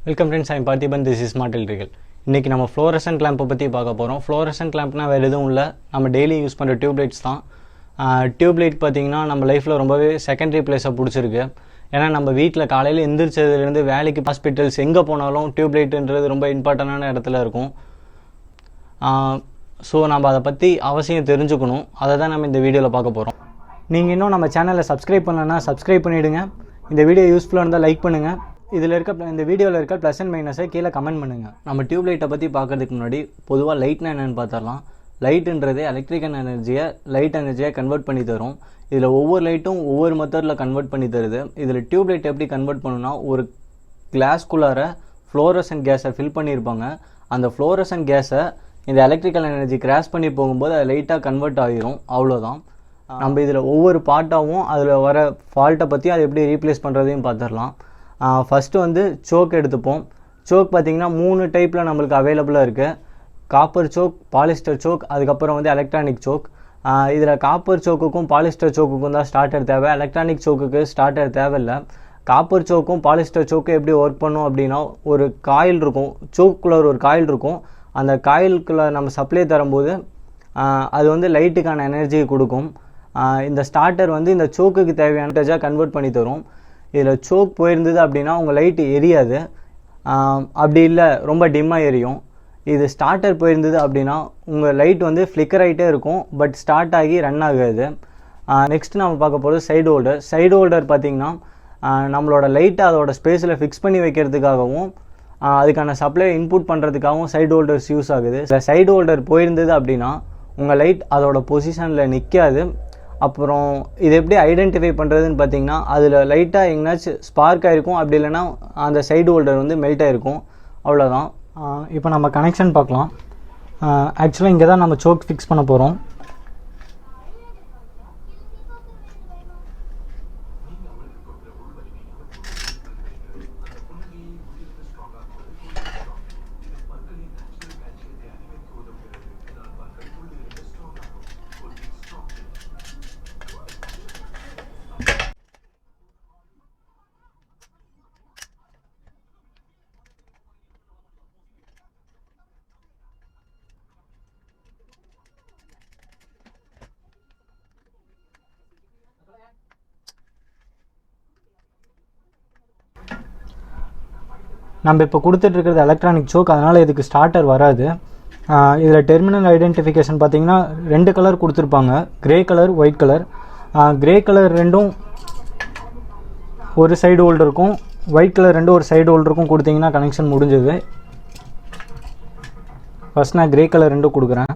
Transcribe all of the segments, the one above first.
Welcome friends, I'm Parthiban. This is smart electrical. இன்றைக்கி நம்ம fluorescent லேம்பை பற்றி பார்க்க போகிறோம். ஃப்ளோரசன்ட் லேம்ப்னா வேறு எதுவும் இல்லை, நம்ம டெய்லி யூஸ் பண்ணுற டியூப்லைட்ஸ் தான். டியூப்லைட் பார்த்திங்கன்னா நம்ம லைஃப்பில் ரொம்பவே செகண்டரி பிளேஸை பிடிச்சிருக்கு. ஏன்னா நம்ம வீட்டில் காலையில் எந்திரிச்சதுலேருந்து வேலைக்கு, ஹாஸ்பிட்டல்ஸ் எங்கே போனாலும் டியூப்லைட்டுன்றது ரொம்ப இம்பார்ட்டண்டான இடத்துல இருக்கும். ஸோ நம்ம அதை பற்றி அவசியம் தெரிஞ்சுக்கணும். அதை தான் நம்ம இந்த வீடியோவில் பார்க்க போகிறோம். நீங்கள் இன்னும் நம்ம சேனலை சப்ஸ்கிரைப் பண்ணலன்னா சப்ஸ்கிரைப் பண்ணிவிடுங்க. இந்த வீடியோ யூஸ்ஃபுல்லாக இருந்தால் லைக் பண்ணுங்கள். இந்த வீடியோவில் இருக்க ப்ளஸ் அண்ட் மைனஸை கீழே கமெண்ட் பண்ணுங்கள். நம்ம டியூப்லைட்டை பற்றி பார்க்கறதுக்கு முன்னாடி பொதுவாக லைட்னா என்னென்னு பார்த்துடலாம். லைட்டுன்றது எலக்ட்ரிக்கல் எனர்ஜியை கன்வெர்ட் பண்ணி தரும். இதில் ஒவ்வொரு லைட்டும் ஒவ்வொரு மெத்தடில் கன்வெர்ட் பண்ணி தருது. இதில் டியூப்லைட் எப்படி கன்வெர்ட் பண்ணுன்னா, ஒரு கிளாஸ்குள்ளார ஃப்ளோரசன்ட் கேஸை ஃபில் பண்ணியிருப்பாங்க. அந்த ஃப்ளோரசன்ட் கேஸை இந்த எலக்ட்ரிக்கல் எனர்ஜி கிராஸ் பண்ணி போகும்போது அது லைட்டாக கன்வெர்ட் ஆகிரும். அவ்வளோதான். நம்ம இதில் ஒவ்வொரு பார்ட்டாகவும் அதில் வர ஃபால்ட்டை பற்றி அதை எப்படி ரீப்ளேஸ் பண்ணுறதையும் பார்த்துடலாம். ஃபஸ்ட்டு வந்து சோக் எடுத்துப்போம். சோக் பார்த்திங்கன்னா 3 டைப்பில் நம்மளுக்கு அவைலபிளாக இருக்குது. காப்பர் சோக், பாலிஸ்டர் சோக், அதுக்கப்புறம் வந்து எலக்ட்ரானிக் சோக். இதில் காப்பர் சோக்குக்கும் பாலிஸ்டர் சோக்குக்கும் தான் ஸ்டார்டர் தேவை. எலக்ட்ரானிக் சோக்குக்கு ஸ்டார்டர் தேவையில்லை. காப்பர் சோக்கும் பாலிஸ்டர் சோக்கும் எப்படி ஒர்க் பண்ணும் அப்படின்னா, ஒரு காயில் இருக்கும், சோக்குள்ளே ஒரு காயில் இருக்கும். அந்த காயிலுக்குள்ளே நம்ம சப்ளை தரும்போது அது வந்து லைட்டுக்கான எனர்ஜியை கொடுக்கும். இந்த ஸ்டார்டர் வந்து இந்த சோக்குக்கு தேவையான எனர்ஜியாக கன்வெர்ட் பண்ணி தரும். இதில் சோக் போயிருந்தது அப்படின்னா உங்கள் லைட்டு எரியாது, அப்படி இல்லை ரொம்ப டிம்மாக எரியும். இது ஸ்டார்டர் போயிருந்தது அப்படின்னா உங்கள் லைட் வந்து ஃப்ளிக்கர் ஆகிட்டே இருக்கும், பட் ஸ்டார்ட் ஆகி ரன் ஆகாது. நெக்ஸ்ட் நம்ம பார்க்க போகிறது சைடு ஹோல்டர் பார்த்திங்கன்னா, நம்மளோட லைட்டை அதோட ஸ்பேஸில் ஃபிக்ஸ் பண்ணி வைக்கிறதுக்காகவும் அதுக்கான சப்ளை இன்புட் பண்ணுறதுக்காகவும் சைடு ஹோல்டர்ஸ் யூஸ் ஆகுது. சைடு ஹோல்டர் போயிருந்தது அப்படின்னா உங்கள் லைட் அதோட பொசிஷனில் நிற்காது. அப்புறம் இது எப்படி ஐடென்டிஃபை பண்ணுறதுன்னு பார்த்தீங்கன்னா, அதில் லைட்டாக எங்கேனாச்சும் ஸ்பார்க் ஆகிருக்கும், அப்படி இல்லைன்னா அந்த சைடு ஹோல்டர் வந்து மெல்ட் ஆகிருக்கும். அவ்வளோதான். இப்போ நம்ம கனெக்ஷன் பார்க்கலாம். ஆக்சுவலாக இங்கே தான் நம்ம சோக் ஃபிக்ஸ் பண்ண போகிறோம். நம்ம இப்போ கொடுத்துட்ருக்கிறது எலக்ட்ரானிக் சோக், அதனால் இதுக்கு ஸ்டார்டர் வராது. இதில் டெர்மினல் ஐடென்டிஃபிகேஷன் பார்த்திங்கன்னா 2 கலர் கொடுத்துருப்பாங்க, grey colour, white colour. Grey colour ரெண்டும் ஒரு சைடு ஹோல்டருக்கும், ஒயிட் கலர் ரெண்டும் ஒரு சைடு ஹோல்டருக்கும் கொடுத்தீங்கன்னா கனெக்ஷன் முடிஞ்சது. ஃபஸ்ட் நான் கிரே கலர் ரெண்டும் கொடுக்குறேன்.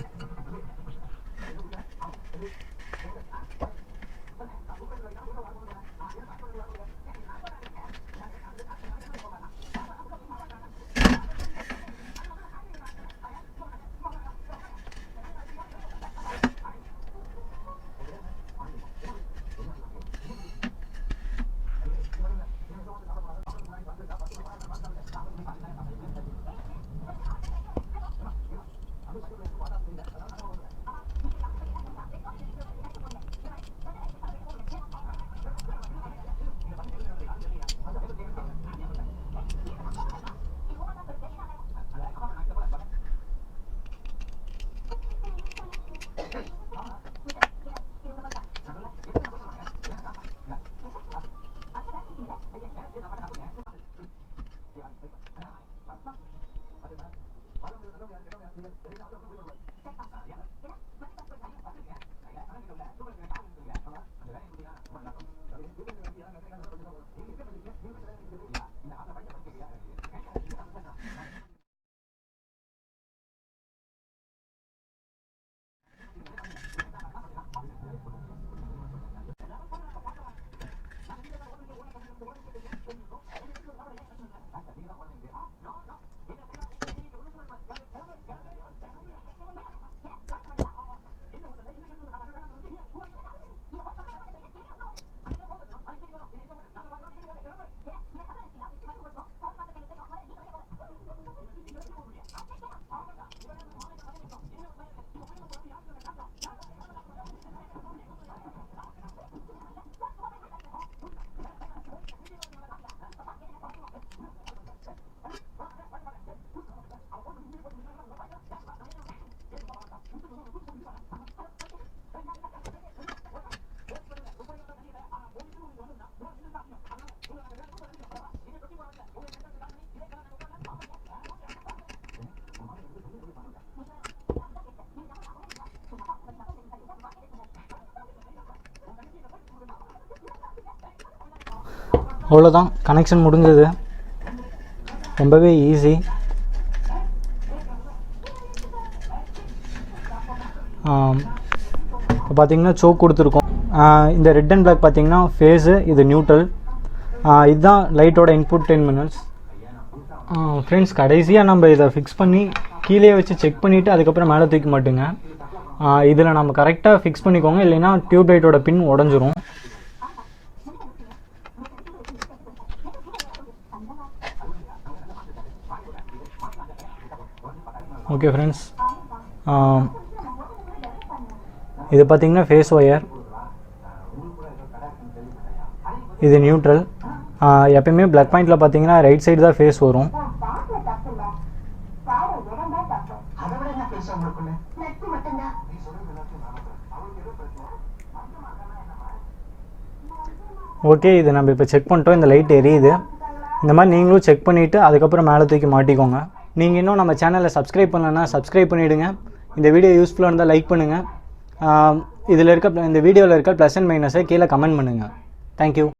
அவ்வளோதான், கனெக்ஷன் முடிஞ்சது. ரொம்பவே ஈஸி. இப்போ பார்த்தீங்கன்னா சோக் கொடுத்துருக்கோம். இந்த ரெட் அண்ட் பிளாக் பார்த்தீங்கன்னா ஃபேஸு, இது நியூட்ரல். இதுதான் லைட்டோட இன்புட் 10 மினிட்ஸ். ஃப்ரெண்ட்ஸ், கடைசியாக நம்ம இதை ஃபிக்ஸ் பண்ணி கீழே வச்சு செக் பண்ணிவிட்டு அதுக்கப்புறம் மேலே தூக்கி மாட்டுங்க. இதில் நம்ம கரெக்டாக ஃபிக்ஸ் பண்ணிக்கோங்க, இல்லைன்னா டியூப் லைட்டோட பின் உடஞ்சிரும். ஓகே ஃப்ரெண்ட்ஸ், இது பார்த்தீங்கன்னா ஃபேஸ் ஒயர், இது நியூட்ரல். எப்பயுமே பிளக் பாயிண்டில் பார்த்தீங்கன்னா ரைட் சைடு தான் ஃபேஸ் வரும். ஓகே, இது நம்ம இப்போ செக் பண்ணிட்டோம். இந்த லைட் எரியுது. இந்த மாதிரி நீங்களும் செக் பண்ணிவிட்டு அதுக்கப்புறம் மேலே தூக்கி மாட்டிக்கோங்க. நீங்கள் இன்னும் நம்ம சேனலை சப்ஸ்கிரைப் பண்ணலன்னா சப்ஸ்கிரைப் பண்ணிவிடுங்க. இந்த வீடியோ யூஸ்ஃபுல்லாக இருந்தால் லைக் பண்ணுங்கள். இந்த வீடியோவில் இருக்க ப்ளஸ் அண்ட் மைனஸை கீழே கமெண்ட் பண்ணுங்கள். தேங்க்யூ.